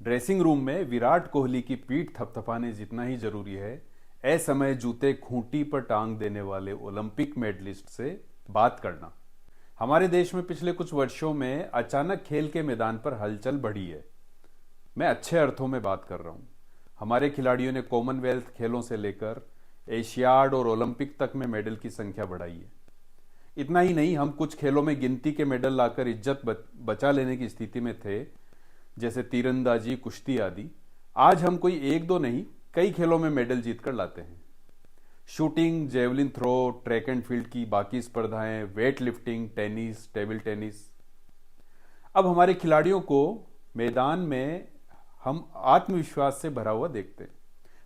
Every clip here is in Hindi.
ड्रेसिंग रूम में विराट कोहली की पीठ थपथपाने जितना ही जरूरी है असमय जूते खूंटी पर टांग देने वाले ओलंपिक मेडलिस्ट से बात करना। हमारे देश में पिछले कुछ वर्षों में अचानक खेल के मैदान पर हलचल बढ़ी है। मैं अच्छे अर्थों में बात कर रहा हूं। हमारे खिलाड़ियों ने कॉमनवेल्थ खेलों से लेकर एशियाड और ओलंपिक तक में मेडल की संख्या बढ़ाई है। इतना ही नहीं, हम कुछ खेलों में गिनती के मेडल लाकर इज्जत बचा लेने की स्थिति में थे, जैसे तीरंदाजी, कुश्ती आदि। आज हम कोई एक दो नहीं, कई खेलों में मेडल जीतकर लाते हैं। Shooting, javelin throw, track and field की बाकी स्पर्धाएं, weight lifting, tennis, table tennis. अब हमारे खिलाड़ियों को मैदान में हम आत्मविश्वास से भरा हुआ देखते हैं।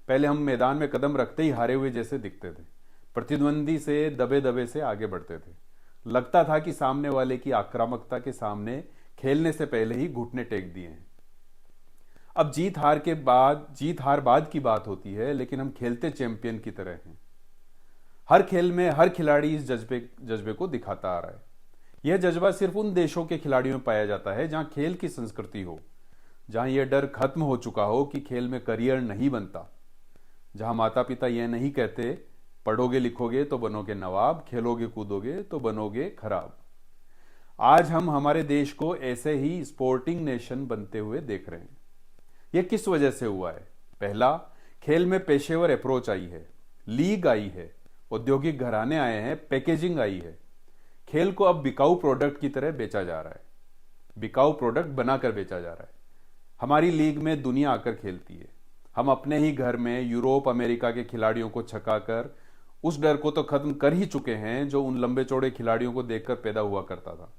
पहले हम मैदान में कदम रखते ही हारे हुए जैसे दिखते थे। प्रतिद्वंदी से दबे दबे से आगे बढ़ते थे। लगता था कि सामने वाले की आक्रामकता के सामने खेलने से पहले ही घुटने टेक दिए हैं। अब जीत हार बाद की बात होती है, लेकिन हम खेलते चैंपियन की तरह हैं। हर खेल में हर खिलाड़ी इस जज्बे को दिखाता आ रहा है। यह जज्बा सिर्फ उन देशों के खिलाड़ियों में पाया जाता है जहां खेल की संस्कृति हो, जहां यह डर खत्म हो चुका हो कि खेल में करियर नहीं बनता, जहां माता पिता यह नहीं कहते पढ़ोगे लिखोगे तो बनोगे नवाब, खेलोगे कूदोगे तो बनोगे खराब। आज हम हमारे देश को ऐसे ही स्पोर्टिंग नेशन बनते हुए देख रहे हैं। यह किस वजह से हुआ है? पहला, खेल में पेशेवर अप्रोच आई है, लीग आई है, औद्योगिक घराने आए हैं, पैकेजिंग आई है। खेल को अब बिकाऊ प्रोडक्ट की तरह बेचा जा रहा है, बिकाऊ प्रोडक्ट बनाकर बेचा जा रहा है। हमारी लीग में दुनिया आकर खेलती है। हम अपने ही घर में यूरोप, अमेरिका के खिलाड़ियों को छकाकर उस डर को तो खत्म कर ही चुके हैं जो उन लंबे चौड़े खिलाड़ियों को देखकर पैदा हुआ करता था।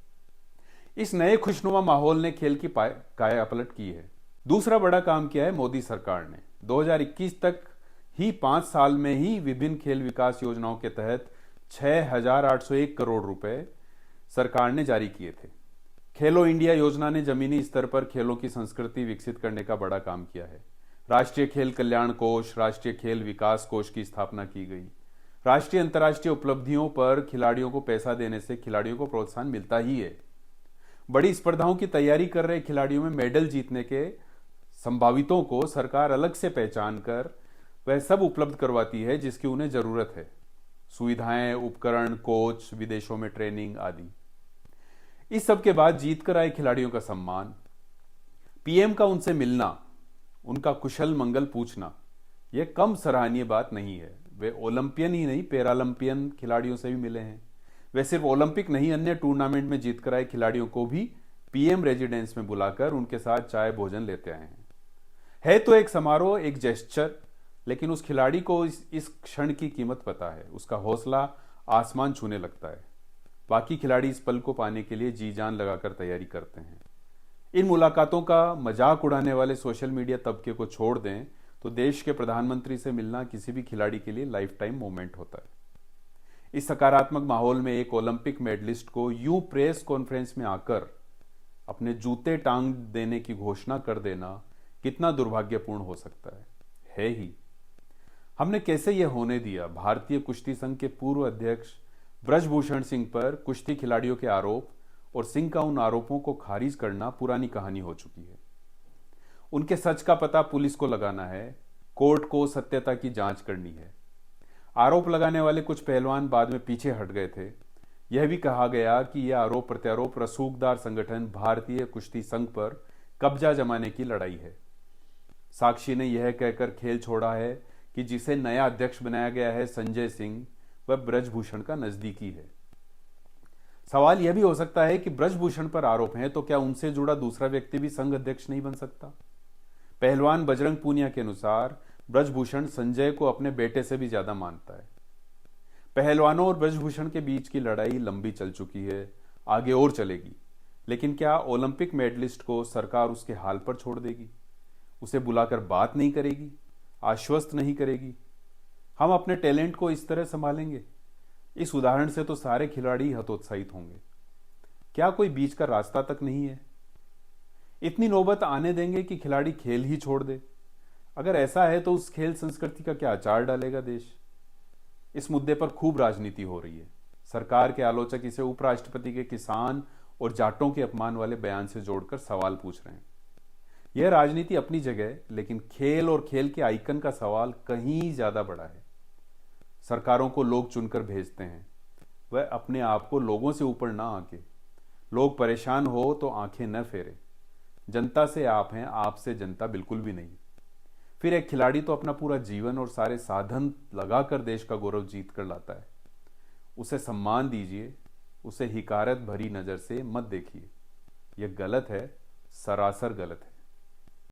इस नए खुशनुमा माहौल ने खेल की काया पलट की है। दूसरा बड़ा काम किया है मोदी सरकार ने। 2021 तक ही 5 साल में ही विभिन्न खेल विकास योजनाओं के तहत 6,801 करोड़ रुपए सरकार ने जारी किए थे। खेलो इंडिया योजना ने जमीनी स्तर पर खेलों की संस्कृति विकसित करने का बड़ा काम किया है। राष्ट्रीय खेल कल्याण कोष, राष्ट्रीय खेल विकास कोष की स्थापना की गई। राष्ट्रीय अंतर्राष्ट्रीय उपलब्धियों पर खिलाड़ियों को पैसा देने से खिलाड़ियों को प्रोत्साहन मिलता ही है। बड़ी स्पर्धाओं की तैयारी कर रहे खिलाड़ियों में मेडल जीतने के संभावितों को सरकार अलग से पहचान कर वह सब उपलब्ध करवाती है जिसकी उन्हें जरूरत है। सुविधाएं, उपकरण, कोच, विदेशों में ट्रेनिंग आदि। इस सब के बाद जीतकर आए खिलाड़ियों का सम्मान, पीएम का उनसे मिलना, उनका कुशल मंगल पूछना, यह कम सराहनीय बात नहीं है। वे ओलंपियन ही नहीं, पैरालंपियन खिलाड़ियों से भी मिले हैं। वे सिर्फ ओलंपिक नहीं, अन्य टूर्नामेंट में जीतकर आए खिलाड़ियों को भी पीएम रेजिडेंस में बुलाकर उनके साथ चाय भोजन लेते आए हैं। है तो एक समारोह, एक जेस्चर, लेकिन उस खिलाड़ी को इस क्षण की कीमत पता है। उसका हौसला आसमान छूने लगता है। बाकी खिलाड़ी इस पल को पाने के लिए जी जान लगाकर तैयारी करते हैं। इन मुलाकातों का मजाक उड़ाने वाले सोशल मीडिया तबके को छोड़ दें तो देश के प्रधानमंत्री से मिलना किसी भी खिलाड़ी के लिए लाइफ टाइम मोमेंट होता है। इस सकारात्मक माहौल में एक ओलंपिक मेडलिस्ट को यूं प्रेस कॉन्फ्रेंस में आकर अपने जूते टांग देने की घोषणा कर देना कितना दुर्भाग्यपूर्ण हो सकता है ही। हमने कैसे यह होने दिया? भारतीय कुश्ती संघ के पूर्व अध्यक्ष ब्रजभूषण सिंह पर कुश्ती खिलाड़ियों के आरोप और सिंह का उन आरोपों को खारिज करना पुरानी कहानी हो चुकी है। उनके सच का पता पुलिस को लगाना है, कोर्ट को सत्यता की जांच करनी है। आरोप लगाने वाले कुछ पहलवान बाद में पीछे हट गए थे। यह भी कहा गया कि यह आरोप प्रत्यारोप रसूखदार संगठन भारतीय कुश्ती संघ पर कब्जा जमाने की लड़ाई है। साक्षी ने यह कहकर खेल छोड़ा है कि जिसे नया अध्यक्ष बनाया गया है, संजय सिंह, वह ब्रजभूषण का नजदीकी है। सवाल यह भी हो सकता है कि ब्रजभूषण पर आरोप है तो क्या उनसे जुड़ा दूसरा व्यक्ति भी संघ अध्यक्ष नहीं बन सकता? पहलवान बजरंग पूनिया के अनुसार ब्रजभूषण संजय को अपने बेटे से भी ज्यादा मानता है। पहलवानों और ब्रजभूषण के बीच की लड़ाई लंबी चल चुकी है, आगे और चलेगी। लेकिन क्या ओलंपिक मेडलिस्ट को सरकार उसके हाल पर छोड़ देगी? उसे बुलाकर बात नहीं करेगी, आश्वस्त नहीं करेगी? हम अपने टैलेंट को इस तरह संभालेंगे? इस उदाहरण से तो सारे खिलाड़ी हतोत्साहित होंगे। क्या कोई बीच का रास्ता तक नहीं है? इतनी नौबत आने देंगे कि खिलाड़ी खेल ही छोड़ दे? अगर ऐसा है तो उस खेल संस्कृति का क्या आचार डालेगा देश? इस मुद्दे पर खूब राजनीति हो रही है। सरकार के आलोचक इसे उपराष्ट्रपति के किसान और जाटों के अपमान वाले बयान से जोड़कर सवाल पूछ रहे हैं। यह राजनीति अपनी जगह है, लेकिन खेल और खेल के आइकन का सवाल कहीं ज्यादा बड़ा है। सरकारों को लोग चुनकर भेजते हैं, वह अपने आप को लोगों से ऊपर ना आके। लोग परेशान हो तो आंखें न फेरे। जनता से आप हैं, आपसे जनता बिल्कुल भी नहीं। फिर एक खिलाड़ी तो अपना पूरा जीवन और सारे साधन लगाकर देश का गौरव जीत कर लाता है। उसे सम्मान दीजिए, उसे हिकारत भरी नजर से मत देखिए। यह गलत है, सरासर गलत है।